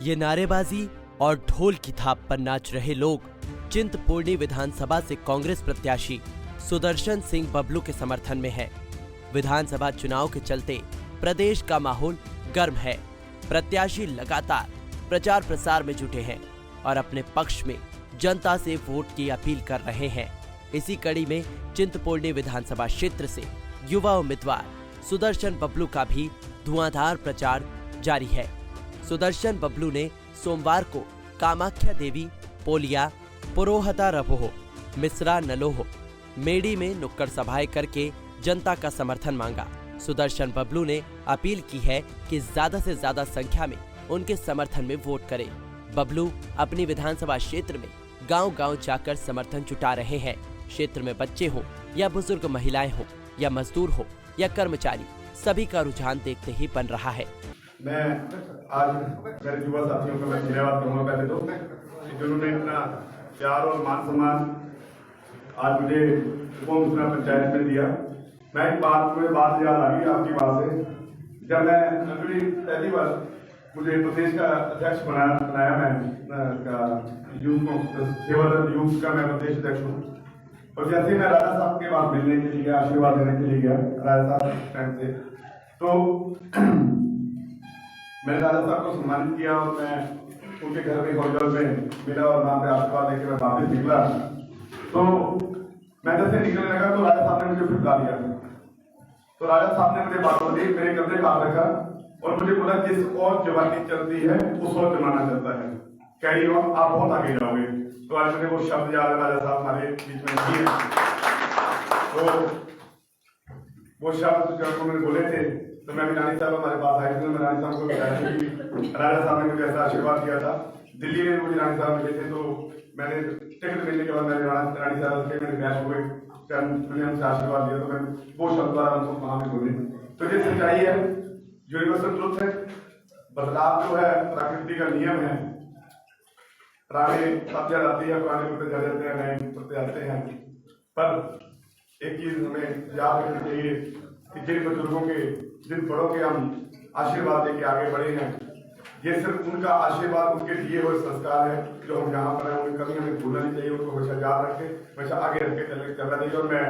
ये नारेबाजी और ढोल की थाप पर नाच रहे लोग चिंतपूर्णी विधानसभा से कांग्रेस प्रत्याशी सुदर्शन सिंह बबलू के समर्थन में है। विधानसभा चुनाव के चलते प्रदेश का माहौल गर्म है। प्रत्याशी लगातार प्रचार प्रसार में जुटे हैं और अपने पक्ष में जनता से वोट की अपील कर रहे हैं। इसी कड़ी में चिंतपूर्णी विधानसभा क्षेत्र से युवा उम्मीदवार सुदर्शन बबलू का भी धुआंधार प्रचार जारी है। सुदर्शन बबलू ने सोमवार को कामाख्या देवी, पोलिया, पुरोहता रभोह, मिश्रा नलोह, मेडी में नुक्कड़ सभाएं करके जनता का समर्थन मांगा। सुदर्शन बबलू ने अपील की है कि ज्यादा से ज्यादा संख्या में उनके समर्थन में वोट करें। बबलू अपनी विधानसभा क्षेत्र में गांव-गांव जाकर समर्थन जुटा रहे हैं। क्षेत्र में बच्चे हों या बुजुर्ग, महिलाएं हों या मजदूर हो या कर्मचारी, सभी का रुझान देखते ही बन रहा है। मैं आज मेरे युवा साथियों का मैं धन्यवाद करूँगा पहले तो, जिन्होंने इतना प्यार और मान सम्मान आज मुझे मिश्रा पंचायत में दिया। मैं एक बात याद आ गई आपकी बात से, जब मैं पहली बार मुझे प्रदेश का अध्यक्ष बनाया मैं यूथ का मैं प्रदेश अध्यक्ष हूँ। और जैसे ही मैं राजा साहब के बाद मिलने के लिए, आशीर्वाद देने के लिए गया राजा साहब टाइम से, तो मैंने राजा साहब को सम्मानित किया और मैं उनके घर में होटल में मिला और वहाँ पे आशीर्वाद लेकर मैं वापस निकला। तो मैं जैसे निकलने लगा तो राजा साहब ने मुझे फिर बुला लिया। तो राजा साहब ने मुझे बातों दी, मेरे कंधे पे हाथ रखा और मुझे बोला जिस और जवानी चलती है उस और जमाना चलता है, कह रही हो आप बहुत आगे जाओगे। तो आज मुझे वो शब्द याद है, राजा साहब हमारे बीच में नहीं है। तो वो शब्द जब उन्होंने बोले थे तो मैं भी रानी साहब हमारे पास आए थे, मैं रानी साहब को बताया कि राजा साहब ने मुझे ऐसा आशीर्वाद दिया था। दिल्ली में मुझे रानी साहब मिले थे, तो मैंने टिकट मिलने के बाद मैंने रानी साहब से मेरे बैठ हुए, मैंने उनसे आशीर्वाद दिया। तो मैं वो शब्द द्वारा उनको वहां में बोले। तो ये सच्चाई है, यूनिवर्सल ट्रुथ है। बदलाव जो है प्रकृति का नियम है। पुराने पत्ते आती है, पुराने पत्ते जा जाते हैं, नए पत्ते आते हैं। पर एक चीज हमें याद रखनी चाहिए कि जिन बुजुर्गों के, जिन बड़ों के हम आशीर्वाद देके आगे बढ़े हैं, ये सिर्फ उनका आशीर्वाद, उनके दिए हुए संस्कार है जो हम यहाँ पर हैं। उन्हें कभी हमें भूलना नहीं चाहिए, उनको हमेशा याद रखे, हमेशा आगे रख के चलना चाहिए। और मैं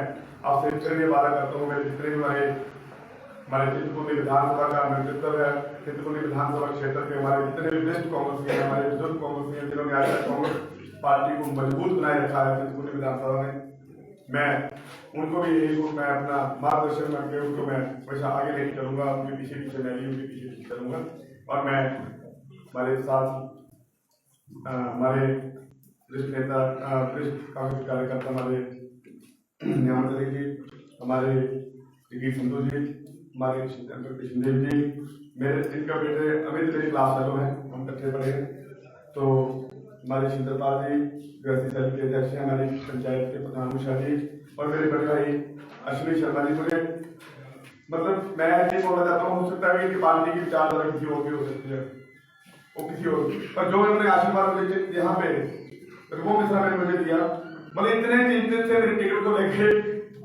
आपसे फिर ये वादा करता हूँ, मेरे जितने भी हमारे चिंतपूर्णी विधानसभा का नेतृत्व है, चिंतपूर्णी विधानसभा क्षेत्र के हमारे जितने भी बेस्ट कांग्रेसी हैं, हमारे बुजुर्ग कांग्रेसी हैं, जिन्होंने आज तक कांग्रेस पार्टी को मजबूत बनाए रखा है चिंतपूर्णी विधानसभा में, मैं उनको भी यही मैं अपना मार्गदर्शन करके उनको मैं हमेशा आगे लेके चलूंगा। उनके पीछे मैं उनके पीछे चलूंगा। और मैं हमारे साथ हमारे वरिष्ठ नेता, वरिष्ठ कांग्रेस कार्यकर्ता हमारे न्यामचंद्र जी, हमारे डी संधू जी, हमारे कृष्णदेव जी, मेरे इनका बेटे अमित मेरी क्लास फेलो हैं, हम इकट्ठे पढ़े हैं। तो हमारे शिंदरपाल जी गृहस्थी सेल के अध्यक्ष हैं, हमारी पंचायत के प्रधान उषा जी, और मेरे बड़े भाई अश्विनी शर्मा जी। मुझे मतलब मैं ये बोलना चाहता हूँ, हो सकता है कि पार्टी की विचारधारा किसी और की हो सकती है, वो किसी और, पर जो इन्होंने आशीर्वाद मुझे यहाँ पे वो मिश्रा ने मुझे दिया, मतलब इतने चिंतित थे मेरी टिकट को लेके।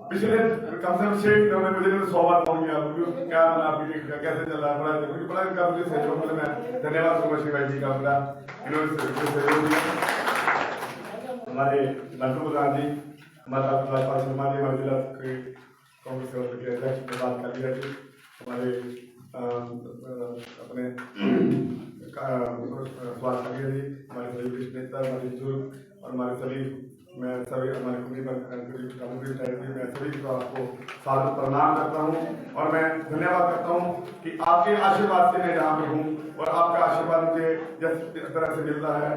पिछले कम से कम 6 महीनों में मुझे 100 बार फोन किया, क्या बना आपकी टिकट का, कैसे चल रहा है, बड़ा इनका मुझे सहयोग मिला। मैं धन्यवाद करूँगा श्री भाई जी का, अपना इन्होंने सहयोग दिया। हमारे लड्डू प्रधान जी, हमारा शर्मा जी, हमारे जिला कांग्रेस के अध्यक्ष बात कर लिया जी, हमारे अपने स्वास्थ्य जी, हमारे सभी वरिष्ठ नेता, हमारे बुजुर्ग और हमारे सभी, मैं सभी हमारे मैं सभी को आपको सादर प्रणाम करता हूँ। और मैं धन्यवाद करता हूँ कि आपके आशीर्वाद से मैं यहाँ पे हूँ और आपका आशीर्वाद मुझे जिस तरह से मिलता है,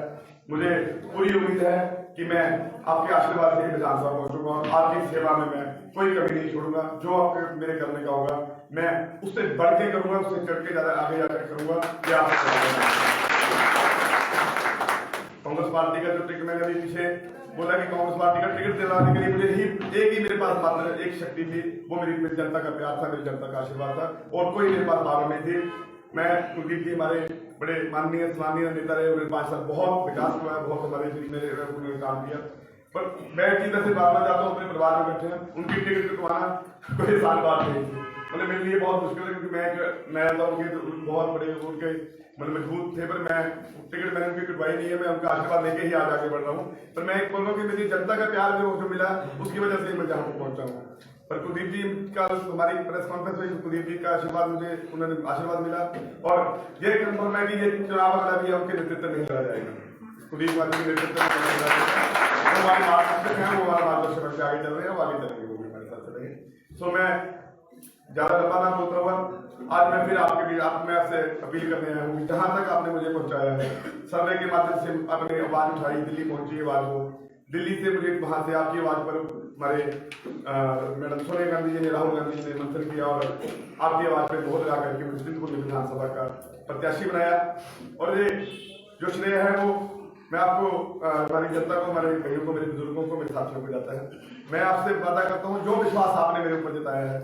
मुझे पूरी उम्मीद है कि मैं आपके आशीर्वाद से विधानसभा पहुंचूंगा और आपकी सेवा में मैं कोई कमी नहीं छोड़ूंगा। जो आपके मेरे करने का होगा मैं उससे बढ़ के करूंगा, उससे चढ़ के ज्यादा आगे जाकर करूंगा। क्या कांग्रेस पार्टी का जो टिकट मैंने अभी पीछे बोला कि कांग्रेस पार्टी का टिकट दिलाने के लिए मुझे एक ही मेरे पास मात्र एक शक्ति थी, वो मेरी जनता का प्यार था, मेरी जनता का आशीर्वाद था, और कोई मेरे पास पावर नहीं थी। मैं कुलदीप जी हमारे बड़े माननीय नेता रहे, मेरे 5 साल बहुत विकास हुआ है, बहुत हमारे मेरे उन्होंने काम किया। पर मैं एक चीज से बात करना चाहता हूँ, अपने परिवार में बैठे हैं, उनकी टिकट कटवाना कोई आसान बात नहीं थी। मतलब मेरे लिए बहुत मुश्किल है, क्योंकि मैं तो उनके बहुत बड़े उनके मतलब मजबूत थे, पर मैं टिकट मैंने उनकी कटवाई नहीं है, मैं उनका आशीर्वाद लेके ही आज आगे बढ़ रहा हूँ। पर मैं एक बोल रहा हूँ कि मेरी जनता का प्यार जो मिला उसकी वजह से मैं जहाँ पहुँचा हूँ। पर कुलदीप जी का हमारी प्रेस कॉन्फ्रेंस हुई, कुलदीप जी का आशीर्वाद मुझे उन्होंने आशीर्वाद मिला, और ये कंफर्म है कि ये चुनाव अगला भी उनके नेतृत्व में लड़ा जाएगा। कुलदीप जी के नेतृत्व में लड़ा जाएगा, हमारे मार्गदर्शक हैं, वो हमारा मार्गदर्शक आगे चल रहे हैं, वो आगे चलेंगे, वो भी हमारे साथ चलेंगे। सो मैं ज्यादा लंबा ना बोलता हुआ आज मैं फिर मैं आपसे अपील करने आया हूँ, जहां तक आपने मुझे पहुंचाया है सर्वे के माध्यम से अपनी आवाज उठाई, दिल्ली पहुंची आवाज को, दिल्ली से मुझे वहां से आपकी आवाज पर हमारे मैडम सोनिया गांधी जी ने, राहुल गांधी जी ने मंथन किया, और आपकी आवाज पर वोट लगा करके मुझे चिंतपूर्णी विधानसभा का प्रत्याशी बनाया। और ये जो श्रेय है वो मैं आपको, हमारी जनता को, हमारे भाइयों को, मेरे बुजुर्गों को, मेरे साथियों को जाता है। मैं आपसे वादा करता हूँ, जो विश्वास आपने मेरे ऊपर जताया है,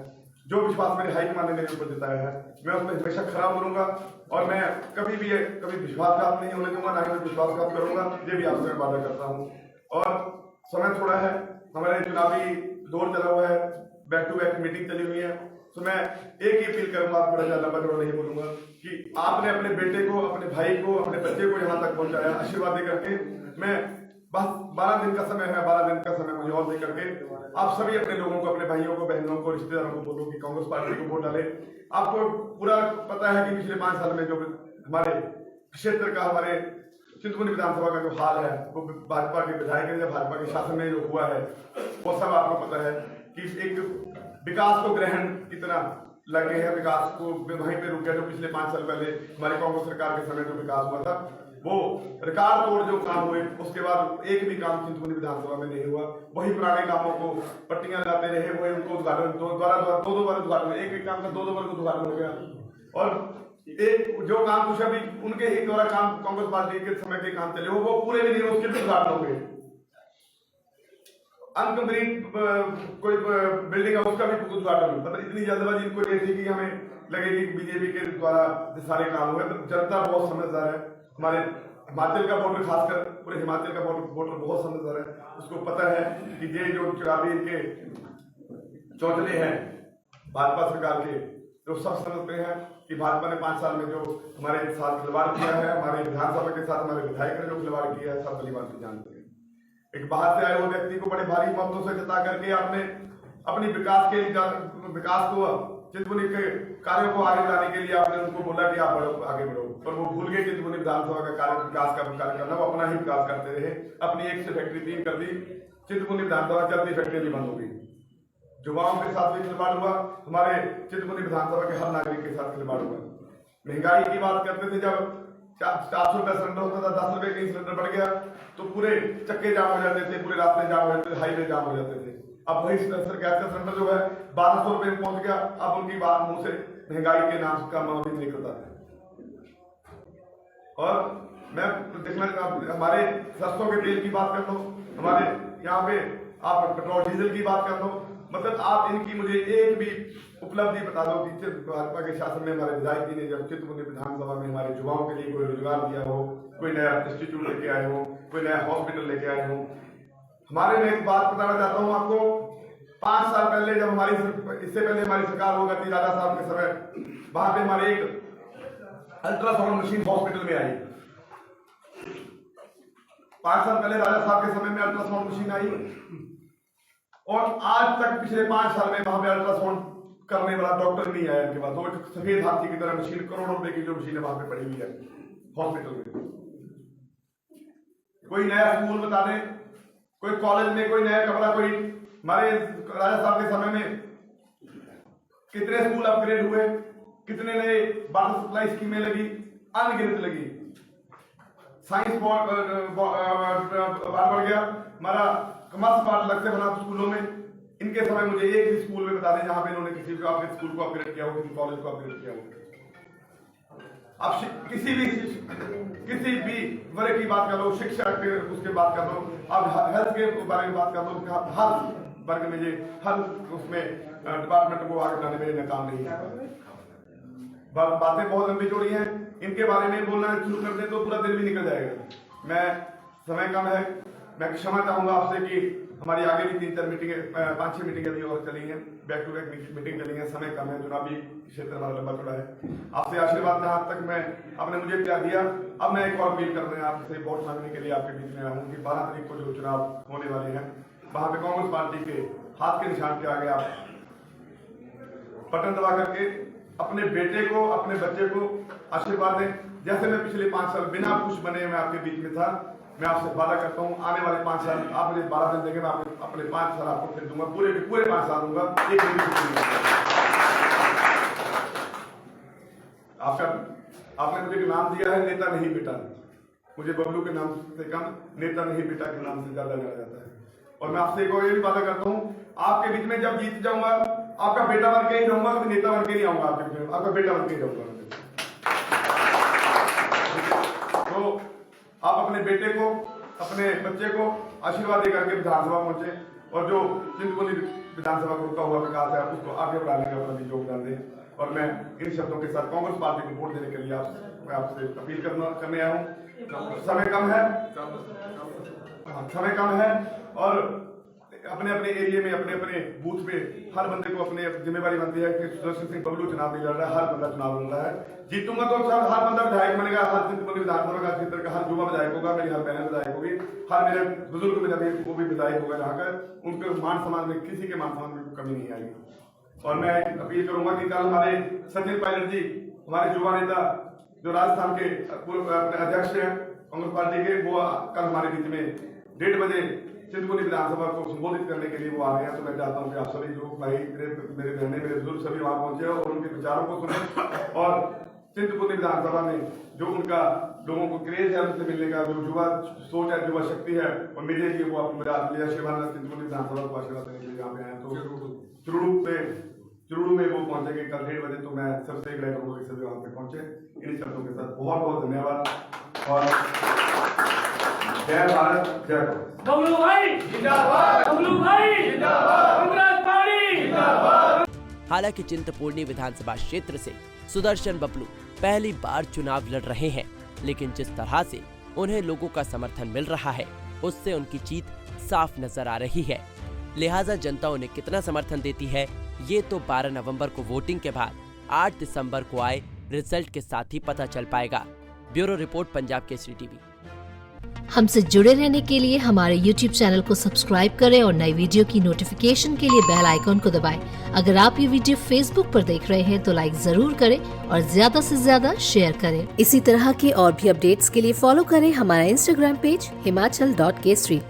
जो विश्वास मेरे हाईकमान ने मेरे ऊपर जताया है, मैं उसमें हमेशा खरा उतरूंगा, और मैं कभी विश्वासघात नहीं होने दूंगा, ना ही मैं विश्वासघात करूंगा, ये भी आपसे वादा करता हूँ। और समय थोड़ा है, हमारे चुनावी दौर चला हुआ है, बैक टू बैक मीटिंग चली हुई है, तो मैं एक ही अपील करूंगा, बड़ा ज्यादा बड़ा नहीं बोलूंगा, कि आपने अपने बेटे को, अपने भाई को, अपने बच्चे को यहाँ तक पहुंचाया आशीर्वाद दे करके। मैं बस 12 दिन का समय है, 12 दिन का समय मुझे और दे करके आप सभी अपने लोगों को, अपने भाइयों को, बहनों को, रिश्तेदारों को बोलो कि कांग्रेस पार्टी को वोट डाले। आपको पूरा पता है कि पिछले 5 साल में जो हमारे क्षेत्र का, हमारे चिंतपूर्णी विधानसभा का जो हाल है, वो भाजपा के विधायक या भाजपा के शासन में जो हुआ है, वो सब आपको पता है कि एक विकास को ग्रहण की तरह लगे हैं, विकास को वहीं पे रुक गया। जो पिछले 5 साल पहले हमारी कांग्रेस सरकार के समय जो विकास हुआ था, वो रिकॉर्ड तोड़ जो काम हुए, उसके बाद एक भी काम चिंतपूर्णी विधानसभा में नहीं हुआ। वही पुराने कामों को पट्टियां लगाते रहे, वही उनको उद्घाटन दो बार उद्घाटन, एक काम का 2 बार उद्घाटन हो गया, और एक जो काम कुछ अभी उनके ही द्वारा काम कांग्रेस पार्टी के समय के काम चले वो पूरे भी नहीं, उसके भी उद्घाटन हो गए। अनकम्प्लीट कोई बिल्डिंग है, उसका भी उद्घाटन, मतलब इतनी जल्दबाजी इनको नहीं थी कि हमें लगेगी कि बीजेपी के द्वारा सारे काम हुए। तो जनता बहुत समझदार है, हमारे हिमाचल का वोटर, खासकर पूरे हिमाचल का वोटर बहुत समझदार है, उसको पता है कि ये जो चुनावी इनके चौचले हैं भाजपा सरकार के, तो सब समझते हैं कि भाजपा ने 5 साल में जो हमारे साथ खिलवाड़ किया है, हमारे विधानसभा के साथ हमारे विधायक ने जो खिलवाड़ किया है, सब भली बात जानते हैं। एक बाहर से आए हुए व्यक्ति को बड़े भारी ममतों से जता करके आपने अपनी विकास को, चिंतपूर्णी के कार्यों को आगे लाने के लिए आपने उनको बोला कि आप आगे बढ़ो, पर वो भूल गए चिंतपूर्णी विधानसभा का कार्य, विकास का कार्य करना, वो अपना ही विकास करते रहे। अपनी 1 से फैक्ट्री 3 कर दी, चिंतपूर्णी विधानसभा चलती फैक्ट्री भी बंद हो गई। युवाओं के साथ भी खिलवाड़ हुआ, हमारे चिंतपूर्णी विधानसभा के हर नागरिक के साथ खिलवाड़ हुआ। महंगाई की बात करते थे, जब 400 रुपया सिलेंडर होता था, 10 रुपए कहीं सिलेंडर बढ़ गया तो पूरे चक्के जाम हो जाते थे, पूरे रास्ते जाम हो जाते थे, हाईवे जाम हो जाते थे। अब वही सर गैस का सिलेंडर जो है 1200 रुपए में पहुंच गया, अब उनकी बात मुंह से महंगाई के नाम का नाम भी निकलता है। और मैं देखना, हमारे सरसों के तेल की बात कर लो, हमारे यहाँ पे आप पेट्रोल डीजल की बात कर लो, मतलब आप इनकी मुझे एक भी उपलब्धि बता दो कि भाजपा के शासन में हमारे विधायक जी ने जब चिंतपूर्णी विधानसभा में हमारे युवाओं के लिए कोई रोजगार दिया हो, कोई नया इंस्टीट्यूट लेके आए हो, कोई नया हॉस्पिटल लेके आए हो। हमारे मैं एक बात बताना चाहता हूँ आपको, 5 साल पहले जब इससे पहले हमारी सरकार हो गई थी, राजा साहब के समय, वहां पे हमारे एक अल्ट्रासाउंड मशीन हॉस्पिटल में आई। 5 साल पहले राजा साहब के समय में अल्ट्रासाउंड मशीन आई, और आज तक पिछले 5 साल में वहां पे अल्ट्रासाउंड करने वाला डॉक्टर नहीं आया इनके पास। वो एक सफेद हाथी की तरह मशीन, करोड़ों रुपए की जो मशीन है वहां पे पड़ी हुई है हॉस्पिटल में। कोई नया स्कूल बता दें, कोई कॉलेज में कोई नया कमरा, कोई हमारे राजा साहब के समय में कितने स्कूल अपग्रेड हुए, कितने नए वाटर सप्लाई स्कीमें लगी, अनगिनत लगी। साइंस बढ़ गया, हमारा कॉमर्स पार्ट अलग से बना स्कूलों में। इनके समय मुझे एक भी स्कूल में बता दें जहां पे इन्होंने किसी को अपने स्कूल को अपग्रेड किया हो, किसी कॉलेज को अपग्रेड किया हो। आप किसी भी वर्ग की बात कर लो, शिक्षा के उसके बात कर लो, आप हेल्थ के बारे में बात कर लो, हर वर्ग में हर उसमें डिपार्टमेंट को आगे बढ़ाने में नाकाम नहीं है। बातें बहुत लंबी चौड़ी हैं, इनके बारे में बोलना शुरू कर दे तो पूरा दिन भी निकल जाएगा। मैं समय कम है, मैं क्षमा चाहूंगा आपसे कि हमारी आगे भी 3-4 मीटिंगें 5-6 मीटिंगें अभी और चली हैं, बैक टू बैक मीटिंग चली हैं। समय कम है, चुनावी क्षेत्र हमारा लंबा चौड़ा है। आपसे आशीर्वाद जहाँ तक मैं आपने मुझे प्यार दिया, अब मैं एक और अपील कर रहे हैं आपसे वोट मांगने के लिए आपके बीच में आया हूँ कि 12 तारीख को जो चुनाव होने वाले हैं वहां पे कांग्रेस पार्टी के हाथ के निशान के आगे आप बटन दबा करके अपने बेटे को, अपने बच्चे को आशीर्वाद दें। जैसे मैं पिछले 5 साल बिना कुछ बने मैं आपके बीच में था, मैं आपसे वादा करता हूं आने वाले 5 साल आप मुझे 12 दिन देंगे, मैं अपने 5 साल आपको फिर दूंगा, पूरे 5 साल दूंगा। एक आपने मुझे नाम दिया है नेता नहीं बेटा, मुझे बबलू के नाम से कम नेता नहीं बेटा के नाम से ज्यादा जाना जाता है। और मैं आपसे एक और ये भी वादा करता हूँ, आपके बीच में जब जीत जाऊंगा आपका बेटा बन के ही रहूंगा, कभी नेता बन के नहीं आऊंगा आपके बीच में, आपका बेटा बन के ही रहूंगा। तो आप अपने बेटे को, अपने बच्चे को आशीर्वाद देकर के विधानसभा पहुंचे और जो चिंतपूर्णी विधानसभा को रुका हुआ विकास है उसको आगे बढ़ाने का अपना योगदान दें। और मैं इन शब्दों के साथ कांग्रेस पार्टी को वोट देने के लिए मैं आपसे अपील करने आया हूँ। समय कम है और अपने अपने एरिया में, अपने अपने बूथ पे हर बंदे को अपने जिम्मेवारी बनती है कि सुदर्शन सिंह बबलू चुनाव नहीं लड़ रहा है, हर बंदा चुनाव लड़ रहा है। जीतूंगा तो हर बंदा विधायक बनेगा, हर चिंतपूर्णी विधानसभा का क्षेत्र का हर युवा विधायक होगा, मेरी हर बहन विधायक होगी, हर मेरे बुजुर्ग में वो भी विधायक होगा, जहाँ कर उनके मान सम्मान में किसी के मान सम्मान में कमी नहीं आएगी। और मैं अपील करूंगा कि कल हमारे सचिन पायलट जी, हमारे युवा नेता जो राजस्थान के अध्यक्ष हैं कांग्रेस पार्टी के, वो कल हमारे बीच में 1:30 बजे चिंतपूर्णी विधानसभा को संबोधित करने के लिए वो आ रहे हैं। तो मैं चाहता हूँ कि आप सभी लोग भाई, मेरे बहने, मेरे बुजुर्ग सभी वहां पहुंचे और उनके विचारों को सुने और चिंतपूर्णी विधानसभा में जो उनका लोगों को क्रेज है उनसे मिलने का, जो युवा सोच है, युवा शक्ति है और मिलेगी, वो आप मेरा आशीर्वाद चिंतपूर्णी विधानसभा को आशीर्वाद देने के लिए यहाँ पे आए। तो चुरूड़ू में वो पहुंचेंगे कल 1:30 बजे। तो मैं सबसे आग्रह करूंगा कि सभी वहां पे पहुंचे। इन शब्दों के साथ बहुत बहुत धन्यवाद और जय भारत, जय भारत। बबलू भाई जिंदाबाद, बबलू भाई जिंदाबाद, कांग्रेस पार्टी जिंदाबाद। हालांकि चिंतपूर्णी विधानसभा क्षेत्र से सुदर्शन बबलू पहली बार चुनाव लड़ रहे हैं, लेकिन जिस तरह से उन्हें लोगों का समर्थन मिल रहा है उससे उनकी जीत साफ नजर आ रही है। लिहाजा जनता उन्हें कितना समर्थन देती है ये तो 12 नवंबर को वोटिंग के बाद 8 दिसंबर को आए रिजल्ट के साथ ही पता चल पाएगा। Bureau report, Punjab Kesari TV. हमसे जुड़े रहने के लिए हमारे YouTube चैनल को सब्सक्राइब करें और नई वीडियो की नोटिफिकेशन के लिए बेल आइकॉन को दबाएं। अगर आप ये वीडियो Facebook पर देख रहे हैं तो लाइक जरूर करें और ज्यादा से ज्यादा शेयर करें। इसी तरह के और भी अपडेट्स के लिए फॉलो करें हमारा Instagram पेज himachal.kesri।